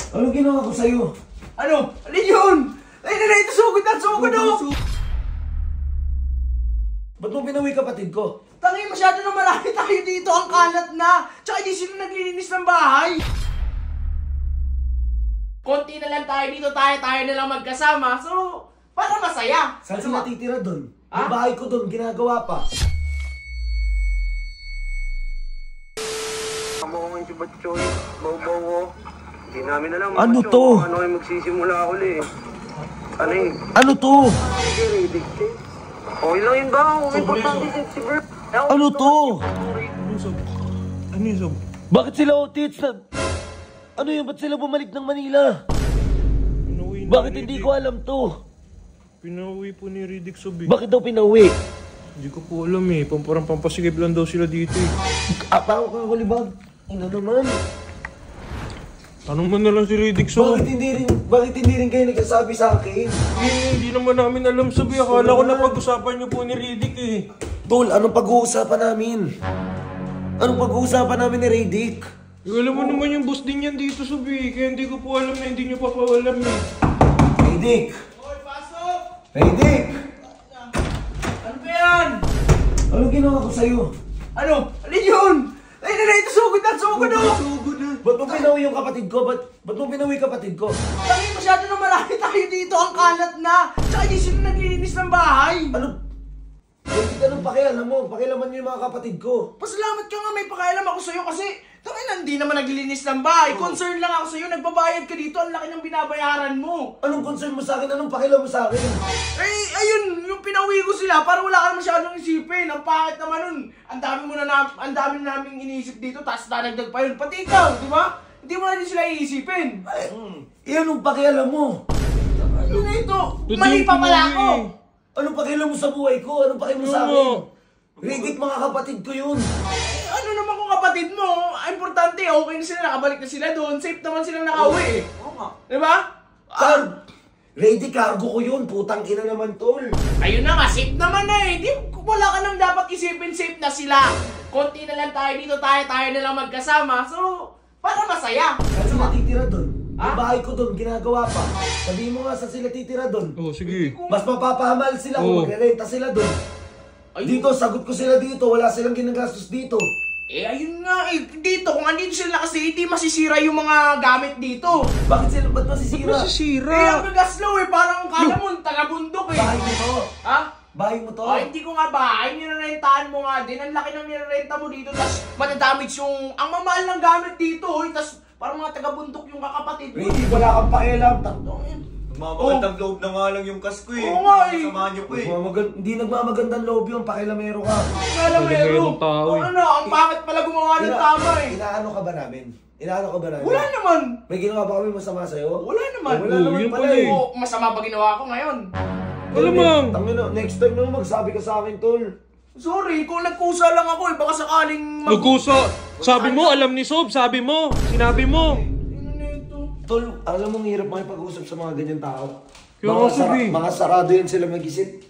Anong ginawa ko sa'yo? Ano? Alin yun? Ay, ito sugod na, sugod o! Ba't mo pinawi kapatid ko? Tangi, masyado na marami tayo dito, ang kalat na! Tsaka hindi sila naglilinis ng bahay! Konti na lang tayo dito, tayo na lang magkasama, so, para masaya! Saan sila titira doon? Ha? Yung bahay ko doon, ginagawa pa. Kamukhang si Batchoy, baw-baw ko. Hindi namin alam. Ano Batchoy, to? Ano yung magsisimula uli eh. Ano eh? Ano to? Sige, Riddick eh. Okay lang yun ba? Importante si Bert. Ano to? Ano yung sob? Bakit sila otits na... Ano yun? Ba't sila bumalik ng Manila? Pinauwi na Bakit ni hindi Riddick. ko alam to? Pinauwi po ni Riddick sob eh. Bakit daw pinauwi? Hindi ko po alam eh. Parang pampasigib lang daw sila dito eh. Parang kang kulibag. Ina naman. Tanong mo na lang si Riddick sob. Bakit hindi rin kayo nagsasabi sa akin? Hindi naman namin alam sob eh. Akala ko na pag-usapan niyo po ni Riddick eh. Tol, anong pag-uusapan namin? Anong pag-uusapan namin ni Riddick? Alam mo naman yung boss din yan dito sob eh. Kaya hindi ko po alam na hindi niyo pa alam eh. Riddick! Hoy, pasok! Riddick! Ano ba yan? Anong ginawa ko sa'yo? Ano? Alin yun? Ay, ito sugod na, sugod o! Ba't mo pinawi yung kapatid ko? Ba't mo pinawi kapatid ko? Tangi, masyado na marami tayo dito, ang kalat na! Tsaka hindi sila naglilinis ng bahay! Ano? Riddick, anong pakialam mo? Pakialaman niyo yung mga kapatid ko. Pasalamat ka nga, may pakialam ako sa'yo kasi hindi naman naglilinis ng bahay. Concern lang ako sa'yo, nagbabayad ka dito, ang laki ng binabayaran mo. Anong concern mo sa akin? Anong pakialam mo sa akin? Eh, ayun, yung pinauwi ko sila, parang wala ka masyadong isipin. Ang pangit naman nun. Ang dami naming iniisip dito, tapos dadagdag pa yun. Pati ikaw, di ba? Hindi mo na din sila iisipin. Anong pakialam mo? Ano na ito? Mali pa pala ako. Anong pakialam mo sa buhay ko? Anong pakialam mo sa akin? Riddick, mga kapatid ko yun. Ano naman kung kapatid mo? Importante, okay na sila, nakabalik na sila doon. Safe naman silang nakauwi. Oo nga. Di ba? Riddick, cargo ko yun. Putang ina naman, tol. Ayun na nga, safe naman na eh. Wala ka nang dapat isipin, safe na sila. Konti na lang tayo dito, tayo na lang magkasama. So, para masaya. Saan sila titira doon? Ha? Yung bahay ko doon, ginagawa pa. Sabihin mo nga saan sila titira doon. Oh, sige. Mas mapapahamal sila kung magre-renta sila doon. Dito, sagot ko sila dito. Wala silang ginagastos dito. Eh, ayun nga eh. Dito, kung andito sila kasi, hindi masisira yung mga gamit dito. Bakit sila? Ba't masisira? Masisira. Eh, ang gagaslow eh. Parang kala mo, taga-bundok eh. Bahay mo to. Ha? Bahay mo to. Ay, hindi ko nga bahay. Nirerentahan mo nga din. Ang laki ng nirerenta mo dito. Tapos, matadamage yung... Ang mamahal ng gamit dito. Tapos, parang mga taga-bundok yung kakapatid mo. Riddick, wala kang pakialam. Magmamagandang loob na nga lang yung kas ko eh. Oo nga eh. Samahan niyo po eh. Hindi nagmamagandang loob yun. Pakilamero ka. Alam mo, Talagang tao eh. ano, ang pangit pala gumawa ng tama eh. Inaano ka ba namin? Inaano ka ba namin? Wala naman. May ginawa ba kami masama sa'yo? Wala naman. Wala naman yun pala pala eh. eh. Oo, masama ba ginawa ko ngayon? Alamang. Tangina, next time naman magsabi ka sa akin, tol. Sorry, kung nagkusa lang ako eh, baka sakaling Nagkusa. Sabi mo, alam ni Sob. Sabi mo. Sinabi mo. Ano na ito? Tol, alam mo, ang hirap makipag-usap sa mga ganyan tao. Kaya nga, Sob eh. Mga sarado yun sila mag-isip.